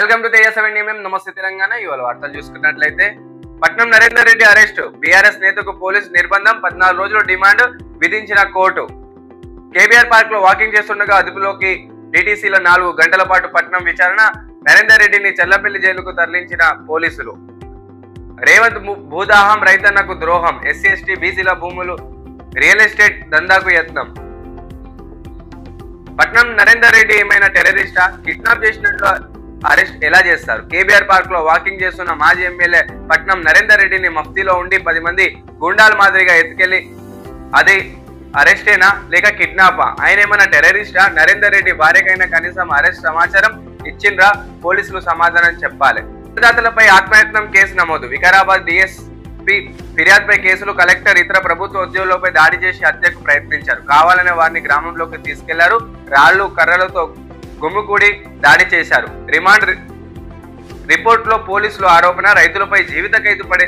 Welcome to తేజ7 నమస్తే తెలంగాణ. ఇవాళ వార్తలు చూసుకున్నట్లయితే పట్నం నరేందర్ రెడ్డి అరెస్టు, బీఆర్ఎస్ నేతకు పోలీసు నిర్బంధం, 14 రోజులు డిమాండ్ విధించిన కోర్టు. కేబీఆర్ పార్క్ లో వాకింగ్ చేస్తుండగా అదుపులోకి డీటీసీలో 4 గంటల పాటు పట్నం విచారణ, నరేందర్ రెడ్డిని చెల్లపల్లి జైలుకు తరలించిన పోలీసులు. రేవంత్ భూదాహం, రైతన్నకు ద్రోహం, ఎస్సీ ఎస్టీ బీసీల భూములు, రియల్ ఎస్టేట్ దందాకు యత్నం. పట్నం నరేందర్ రెడ్డి ఏమైనా టెర్రరిస్టా? కిడ్నాప్ చేసినట్లు అరెస్ట్ ఎలా చేస్తారు? కేబీఆర్ పార్క్ లో వాకింగ్ చేస్తున్న మాజీ ఎమ్మెల్యే పట్నం నరేందర్ రెడ్డిని మఫ్తీలో ఉండి 10 మంది గుండాల మాదిరిగా ఎత్తుకెళ్లి అది అరెస్టేనా లేక కిడ్నాపా? ఆయన ఏమైనా టెర్రరిస్టా? నరేందర్ రెడ్డి భార్యకైనా కనీసం అరెస్ట్ సమాచారం ఇచ్చిండ్రా? పోలీసులు సమాధానం చెప్పాలి. అన్నదాతలపై ఆత్మయత్నం కేసు నమోదు, వికారాబాద్ డిఎస్పీ ఫిర్యాదుపై కేసులు. కలెక్టర్ ఇతర ప్రభుత్వ ఉద్యోగులపై దాడి చేసి హత్యకు ప్రయత్నించారు. కావాలనే వారిని గ్రామంలోకి తీసుకెళ్లారు. రాళ్లు కర్రలతో గుమ్ముకూడి దాడి చేశారు. రిమాండ్ రిపోర్ట్ లో పోలీసులు ఆరోపణ, రైతులపై జీవిత ఖైదు పడే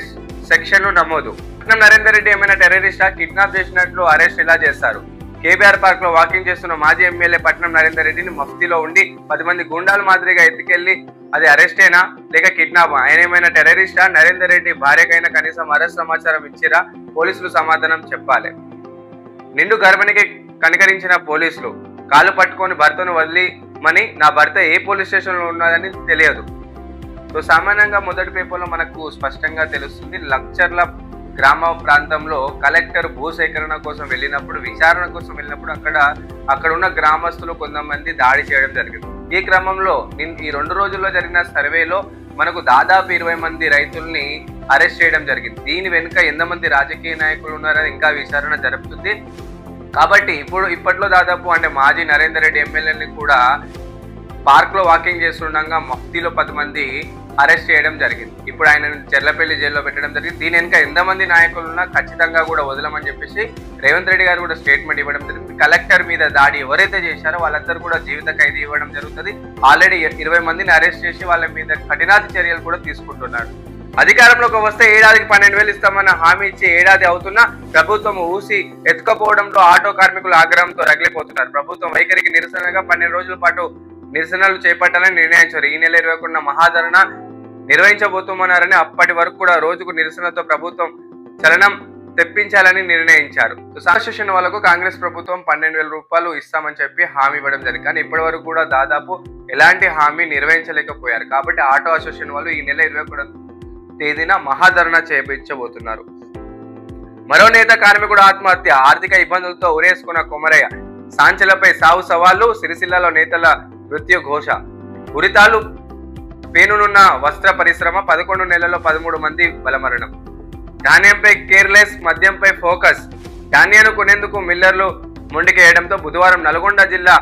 సెక్షన్లు నమోదు. పట్నం నరేందర్ రెడ్డి ఏమైనా టెర్రరిస్టా? కిడ్నాప్ చేసినట్లు అరెస్ట్ ఎలా చేస్తారు? కేబీఆర్ పార్క్ లో వాకింగ్ చేస్తున్న మాజీ ఎమ్మెల్యే పట్నం నరేందర్ రెడ్డిని మఫ్తీలో ఉండి 10 మంది గుండాల మాదిరిగా ఎత్తుకెళ్లి అది అరెస్టేనా లేక కిడ్నాపా? ఆయన ఏమైనా టెర్రరిస్టా? నరేందర్ రెడ్డి భార్యకైనా కనీసం అరెస్ట్ సమాచారం ఇచ్చిరా? పోలీసులు సమాధానం చెప్పాలి. నిండు గర్భిణికి కనికరించిన పోలీసులు, కాలు పట్టుకొని భర్తను వదిలిమని, నా భర్త ఏ పోలీస్ స్టేషన్ లో ఉన్నదని తెలియదు. సో సామాన్యంగా మొదటి పేపర్లో మనకు స్పష్టంగా తెలుస్తుంది. లక్చర్ల గ్రామ ప్రాంతంలో కలెక్టర్ భూసేకరణ కోసం వెళ్ళినప్పుడు, విచారణ కోసం వెళ్ళినప్పుడు అక్కడ ఉన్న గ్రామస్తులు కొంతమంది దాడి చేయడం జరిగింది. ఈ క్రమంలో ఈ 2 రోజుల్లో జరిగిన సర్వేలో మనకు దాదాపు 20 మంది రైతుల్ని అరెస్ట్ చేయడం జరిగింది. దీని వెనుక ఎంతమంది రాజకీయ నాయకులు ఉన్నారని ఇంకా విచారణ జరుపుతుంది. కాబట్టి ఇప్పట్లో దాదాపు మాజీ నరేందర్ రెడ్డి ఎమ్మెల్యేని కూడా పార్క్ లో వాకింగ్ చేస్తుండగా మఫ్తీలో 10 మంది అరెస్ట్ చేయడం జరిగింది. ఇప్పుడు ఆయనను చెర్లపల్లి జైల్లో పెట్టడం జరిగింది. దీని వెనుక ఎంతమంది నాయకులు ఉన్నా ఖచ్చితంగా కూడా వదలమని చెప్పేసి రేవంత్ రెడ్డి గారు కూడా స్టేట్మెంట్ ఇవ్వడం జరిగింది. కలెక్టర్ మీద దాడి ఎవరైతే చేశారో వాళ్ళందరూ కూడా జీవిత ఖైదు ఇవ్వడం జరుగుతుంది. ఆల్రెడీ 20 మందిని అరెస్ట్ చేసి వాళ్ళ మీద కఠినాతి చర్యలు కూడా తీసుకుంటున్నాడు. అధికారంలోకి వస్తే ఏడాదికి 12,000 ఇస్తామన్న హామీ ఇచ్చి ఏడాది అవుతున్నా ప్రభుత్వం ఊసి ఎత్తుకపోవడంతో ఆటో కార్మికులు ఆగ్రహంతో రగిలిపోతున్నారు. ప్రభుత్వం వైఖరికి నిరసనగా 12 రోజుల పాటు నిరసనలు చేపట్టాలని నిర్ణయించారు. ఈ నెల 21న మహాధరణ నిర్వహించబోతున్నారని, అప్పటి వరకు కూడా రోజుకు నిరసనతో ప్రభుత్వం చలనం తెప్పించాలని నిర్ణయించారు. అసోసియేషన్ వాళ్ళకు కాంగ్రెస్ ప్రభుత్వం 12,000 రూపాయలు ఇస్తామని చెప్పి హామీ ఇవ్వడం జరిగింది. కానీ ఇప్పటి వరకు కూడా దాదాపు ఎలాంటి హామీ నిర్వహించలేకపోయారు. కాబట్టి ఆటో అసోసియేషన్ వాళ్ళు ఈ నెల 21వ తేదీన మహాధరణ చేయించబోతున్నారు. మరో నేత కార్మికుడు ఆత్మహత్య, ఆర్థిక ఇబ్బందులతో ఉరేసుకున్న కొమరయ్య. సాంచలపై సావు సవాళ్లు, సిరిసిల్లలో నేతల మృత్యు ఘోష. ఉరితాలు పేనునున్న వస్త్ర పరిశ్రమ, 11 నెలల్లో 13 మంది బలమరణం. ధాన్యంపై కేర్లెస్, మద్యంపై ఫోకస్. ధాన్యాన్ని కొనేందుకు మిల్లర్లు మొండికేయడంతో బుధవారం నల్గొండ జిల్లా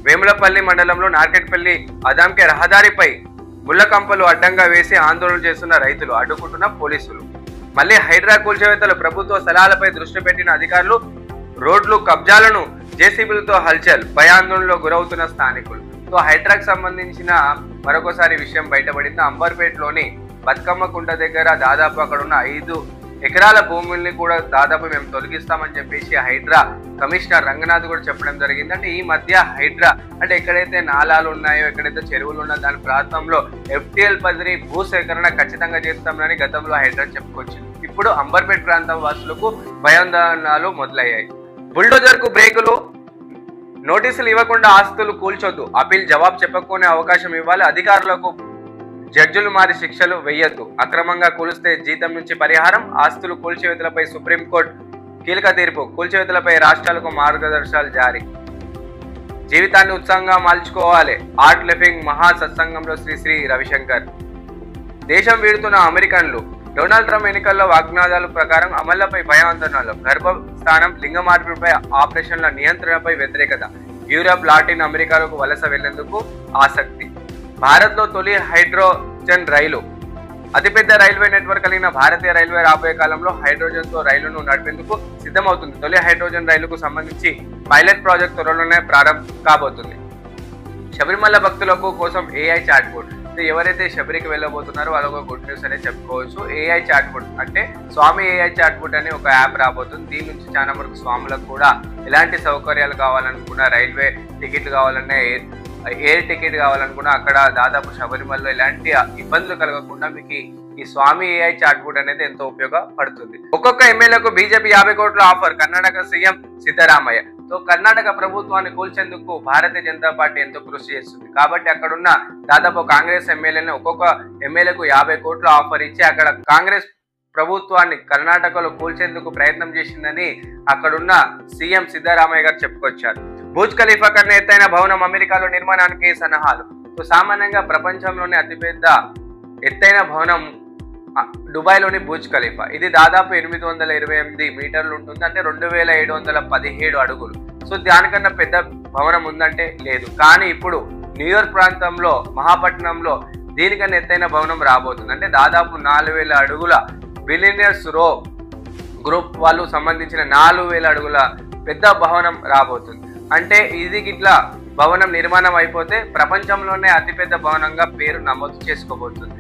వేములపల్లి మండలంలో నార్కెట్పల్లి అదాంకే రహదారిపై ముళ్లకంపలు అడ్డంగా వేసి ఆందోళన చేస్తున్న రైతులు, అడ్డుకుంటున్న పోలీసులు. మళ్లీ హైడ్రా కూల్చివేతలు, ప్రభుత్వ స్థలాలపై దృష్టి పెట్టిన అధికారులు. రోడ్లు కబ్జాలను జేసీబీలతో హల్చల్, భయాందోళనలో గురవుతున్న స్థానికులు. సో హైడ్రాకు సంబంధించిన మరొకసారి విషయం బయటపడింది. అంబర్పేటలోని బతుకమ్మ కుంట దగ్గర దాదాపు అక్కడ ఉన్న 5 ఎకరాల భూముల్ని కూడా దాదాపు మేము తొలగిస్తామని చెప్పేసి హైడ్రా కమిషనర్ రంగనాథ్ కూడా చెప్పడం జరిగింది. అంటే ఈ మధ్య హైడ్రా ఎక్కడైతే నాలాలు ఉన్నాయో, ఎక్కడైతే చెరువులు ఉన్నాయో దాని ప్రాంతంలో FTL పరిధి భూసేకరణ ఖచ్చితంగా చేస్తామని గతంలో హైడ్రా చెప్పుకొచ్చింది. ఇప్పుడు అంబర్పేట ప్రాంతం వాసులకు భయాందోళనలు మొదలయ్యాయి. బుల్డోజర్ కు బ్రేకులు, నోటీసులు ఇవ్వకుండా ఆస్తులు కూల్చొద్దు, అప్పీల్ జవాబు చెప్పకునే అవకాశం ఇవ్వాలి, అధికారులకు జడ్జిలు మారి శిక్షలు వేయొద్దు, అక్రమంగా కూలిస్తే జీతం నుంచి పరిహారం, ఆస్తులు కూల్చివేతలపై సుప్రీంకోర్టు కీలక తీర్పు, కూల్చివేతలపై రాష్ట్రాలకు మార్గదర్శకాలు జారీ. జీవితాన్ని ఉత్సాహంగా మార్చుకోవాలి, ఆర్ట్ లివింగ్ మహా సత్సంగంలో శ్రీ రవిశంకర్. దేశం వీడుతున్న అమెరికన్లు, డొనాల్డ్ ట్రంప్ ఎన్నికల్లో వాగ్దానాల ప్రకారం అమళ్లపై భయాందోళనలు, గర్భస్థానం, లింగ మార్పిడిపై ఆపరేషన్ల నియంత్రణపై వ్యతిరేకత, యూరప్, లాటిన్ అమెరికాలకు వలస వెళ్లేందుకు ఆసక్తి. భారత్ లో తొలి హైడ్రోజన్ రైలు, అతిపెద్ద రైల్వే నెట్వర్క్ కలిగిన భారతీయ రైల్వే రాబోయే కాలంలో హైడ్రోజన్ తో రైలును నడిపేందుకు సిద్ధమవుతుంది. తొలి హైడ్రోజన్ రైలుకు సంబంధించి పైలట్ ప్రాజెక్ట్ త్వరలోనే ప్రారంభం కాబోతుంది. శబరిమల భక్తులకు కోసం AI చాట్ బోర్డ్. ఎవరైతే శబరికి వెళ్ళబోతున్నారో వాళ్ళకు గుడ్ న్యూస్ అనే చెప్పుకోవచ్చు. AI చాట్ బోర్డ్ అంటే స్వామి AI చాట్ బోర్డ్ అనే ఒక యాప్ రాబోతుంది. దీని నుంచి చాలా వరకు స్వాములకు కూడా ఎలాంటి సౌకర్యాలు కావాలనుకున్నా, రైల్వే టికెట్లు కావాలన్నా, ఎయిర్ టికెట్ కావాలనుకున్నా అక్కడ దాదాపు శబరిమలలో ఎలాంటి ఇబ్బందులు కలగకుండా మీకు ఈ స్వామి ఏఐ చాట్ బోర్డ్ అనేది ఎంతో ఉపయోగపడుతుంది. ఒక్కొక్క ఎమ్మెల్యేకు బీజేపీ 50 కోట్ల offer, Karnataka CM Siddaramaiah. So Karnataka ప్రభుత్వాన్ని కూల్చేందుకు భారతీయ జనతా పార్టీ ఎంతో కృషి చేస్తుంది కాబట్టి అక్కడున్న దాదాపు కాంగ్రెస్ ఎమ్మెల్యేని ఒక్కొక్క ఎమ్మెల్యేకు 50 కోట్ల ఆఫర్ ఇచ్చి అక్కడ కాంగ్రెస్ ప్రభుత్వాన్ని కర్ణాటకలో కూల్చేందుకు ప్రయత్నం చేసిందని అక్కడున్న సీఎం సిద్ధరామయ్య గారు చెప్పుకొచ్చారు. బుర్జ్ ఖలీఫా కన్నా ఎత్తైన భవనం అమెరికాలో నిర్మాణానికి సన్నాహాలు. సో సామాన్యంగా ప్రపంచంలోనే అతిపెద్ద ఎత్తైన భవనం దుబాయ్లోని బుర్జ్ ఖలీఫా. ఇది దాదాపు 828 మీటర్లు ఉంటుంది, అంటే 2717 అడుగులు. సో దానికన్నా పెద్ద భవనం ఉందంటే లేదు. కానీ ఇప్పుడు న్యూయార్క్ ప్రాంతంలో మహాపట్నంలో దీనికన్నా ఎత్తైన భవనం రాబోతుంది. అంటే దాదాపు 4000 అడుగుల బిలియనర్స్ రో గ్రూప్ వాళ్ళు సంబంధించిన 4000 అడుగుల పెద్ద భవనం రాబోతుంది. అంటే ఇది ఇట్లా భవనం నిర్మాణం అయిపోతే ప్రపంచంలోనే అతిపెద్ద భవనంగా పేరు నమోదు చేసుకోబోతుంది.